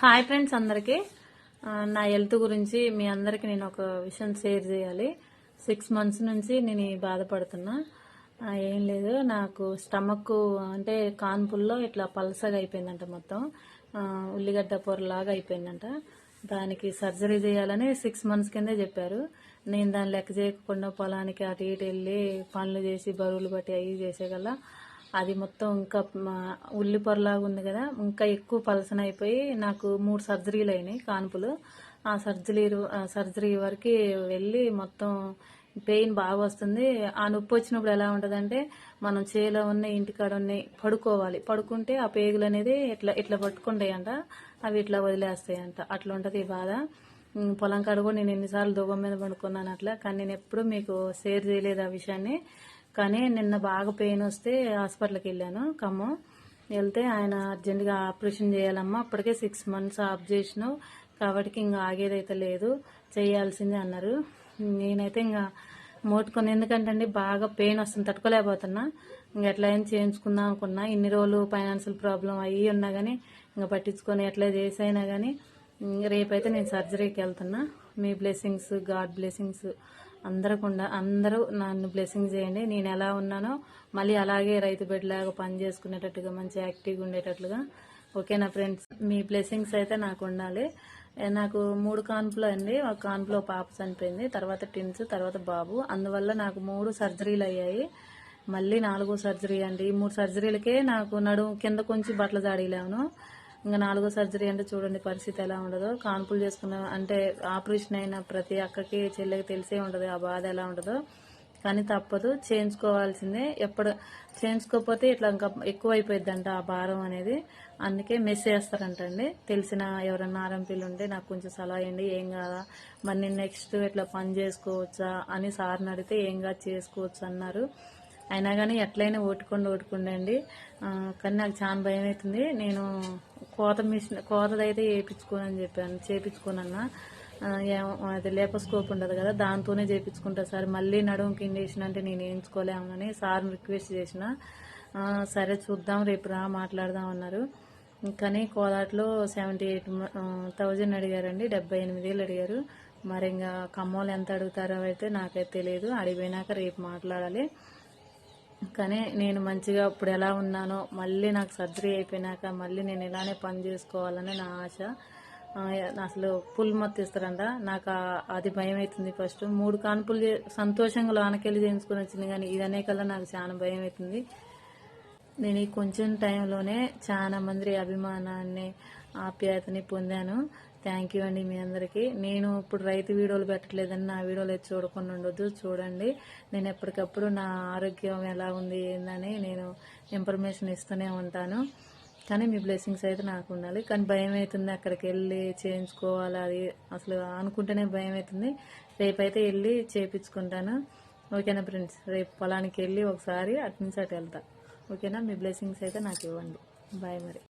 Hi friends అందరికీ నా health గురించి మీ అందరికీ నేను ఒక విషయం షేర్ చేయాలి. 6 మంత్స్ నుంచి నేను బాధపడుతున్నా. ఏం లేదు, నాకు స్టమక్ అంటే కాన్పుల్లో ఇట్లా పల్సగా అయిపోయిందంట, మొత్తం ఉల్లిగడ్డ పొరలాగా అయిపోయిందంట. దానికి సర్జరీ చేయాలని 6 మంత్స్ కిందే చెప్పారు. నేను దాన్ని లెక్క చేయకుండా పొలానికి అటు ఇటు వెళ్ళి పనులు చేసి బరువులు బట్టి అవి చేసేగల అది మొత్తం ఇంకా ఉల్లి పొరలాగా ఉంది కదా, ఇంకా ఎక్కువ పలసన అయిపోయి నాకు 3 సర్జరీలు అయినాయి కాన్పులు. ఆ సర్జరీ వరకు వెళ్ళి మొత్తం పెయిన్ బాగా వస్తుంది. ఆ నొప్పి వచ్చినప్పుడు ఎలా ఉంటుందంటే, మనం చేలో ఉన్న ఇంటికాడ ఉన్నాయి పడుకోవాలి, పడుకుంటే ఆ పేగులు అనేది ఇట్లా ఇట్లా పట్టుకుంటాయంట, అవి ఇట్లా వదిలేస్తాయంట. అట్లా ఉంటుంది ఈ బాధ. పొలం కాడ కూడా నేను ఎన్నిసార్లు దువ్వం మీద పడుకున్నాను అట్లా, కానీ నేను ఎప్పుడు మీకు షేర్ చేయలేదు ఆ విషయాన్ని. కానీ నిన్న బాగా పెయిన్ వస్తే హాస్పిటల్కి వెళ్ళాను, ఖమ్మం. వెళ్తే ఆయన అర్జెంటుగా ఆపరేషన్ చేయాలమ్మా, అప్పటికే 6 మంత్స్ ఆఫ్ చేసినావు కాబట్టి ఇంకా ఆగేదైతే లేదు, చేయాల్సిందే అన్నారు. నేనైతే ఇంకా మోటుకొని, ఎందుకంటే బాగా పెయిన్ వస్తుంది, తట్టుకోలేకపోతున్నా. ఇంకా ఎట్లా అయినా చేయించుకుందాం అనుకున్నా. ఇన్ని రోజులు ఫైనాన్షియల్ ప్రాబ్లం అయ్యి ఉన్నా కానీ ఇంకా పట్టించుకొని ఎట్లా చేసైనా కానీ రేపైతే నేను సర్జరీకి వెళ్తున్నా. మీ బ్లెస్సింగ్స్, గాడ్ బ్లెస్సింగ్స్ అందరూ నన్ను బ్లెస్సింగ్ చేయండి. నేను ఎలా ఉన్నానో మళ్ళీ అలాగే రైతు బిడ్డలాగా పని చేసుకునేటట్టుగా, మంచి యాక్టివ్గా ఉండేటట్లుగా. ఓకేనా ఫ్రెండ్స్, మీ బ్లెస్సింగ్స్ అయితే నాకు ఉండాలి. నాకు 3 కాన్పులు అండి. ఒక కాన్పులో పాప చనిపోయింది, తర్వాత ట్విన్స్, తర్వాత బాబు. అందువల్ల నాకు 3 సర్జరీలు అయ్యాయి. మళ్ళీ 4వ సర్జరీ అండి. ఈ 3 సర్జరీలకే నాకు నడుము కింద కొంచెం బట్టలు జాడీలేను. ఇంకా 4వ సర్జరీ అంటే చూడండి పరిస్థితి ఎలా ఉండదో. కాన్పులు చేసుకున్న అంటే ఆపరేషన్ అయిన ప్రతి అక్కకి చెల్లెకి తెలిసే ఉంటుంది ఆ బాధ ఎలా ఉంటుందో. కానీ తప్పదు, చేయించుకోవాల్సిందే. ఎప్పుడు చేయించుకోకపోతే ఇట్లా ఇంకా ఎక్కువ అయిపోయిందంట ఆ భారం అనేది. అందుకే మెస్ చేస్తారంటండి. తెలిసిన ఎవరన్నా ఆర్ఎంపీలు ఉంటే నాకు కొంచెం సలహా ఇవ్వండి, ఏం కాదా మరి నేను నెక్స్ట్ ఇట్లా పని చేసుకోవచ్చా అని సార్ని అడిగితే ఏం కాదు చేసుకోవచ్చు అన్నారు. అయినా కానీ ఎట్లయినా ఓటుకుండండి. కానీ నాకు చాలా భయం అవుతుంది. నేను కోతదైతే వేయించుకోనని చెప్పాను, చేయించుకోనన్నా. అది లేపస్కోప్ ఉండదు కదా, దాంతోనే చేయించుకుంటా సార్, మళ్ళీ నడుముకి ఇంజక్షన్ అంటే నేను వేయించుకోలేమని సార్ని రిక్వెస్ట్ చేసిన. సరే చూద్దాం, రేపు రా మాట్లాడదాం అన్నారు. కానీ కోదాట్లో 78,000 అడిగారండి, 78,000 అడిగారు. మరి ఇంకా ఖమ్మంలో ఎంత అడుగుతారో అయితే నాకైతే తెలియదు, అడిగిపోయినాక రేపు మాట్లాడాలి. కానీ నేను మంచిగా ఇప్పుడు ఎలా ఉన్నానో మళ్ళీ నాకు సర్జరీ అయిపోయినాక మళ్ళీ నేను ఇలానే పని చేసుకోవాలని నా ఆశ. అసలు ఫుల్ మొత్తం ఇస్తారంట, నాకు అది భయం అవుతుంది. ఫస్ట్ 3 కాన్పులు సంతోషంగా లోనకెళ్ళి చేయించుకొని వచ్చింది, కానీ ఇదనే కల్లా నాకు చాలా భయం అవుతుంది. నేను ఈ కొంచెం టైంలోనే చాలా మంది అభిమానాన్ని, ఆప్యాయతని పొందాను. థ్యాంక్ యూ అండి మీ అందరికీ. నేను ఇప్పుడు రైతు వీడియోలు పెట్టట్లేదని నా వీడియోలు అయితే చూడకుండా ఉండొద్దు, చూడండి. నేను ఎప్పటికప్పుడు నా ఆరోగ్యం ఎలా ఉంది ఏందని నేను ఇన్ఫర్మేషన్ ఇస్తూనే ఉంటాను. కానీ మీ బ్లెస్సింగ్స్ అయితే నాకు ఉండాలి. కానీ భయం అవుతుంది, అక్కడికి వెళ్ళి చేయించుకోవాలి, అది అసలు అనుకుంటేనే భయం అవుతుంది. రేపైతే వెళ్ళి చేయించుకుంటాను. ఓకేనా ఫ్రెండ్స్, రేపు పొలానికి వెళ్ళి ఒకసారి అటు నుంచి అటు వెళ్తా. ఓకేనా, మీ బ్లెస్సింగ్స్ అయితే నాకు ఇవ్వండి. బాయ్ మరి.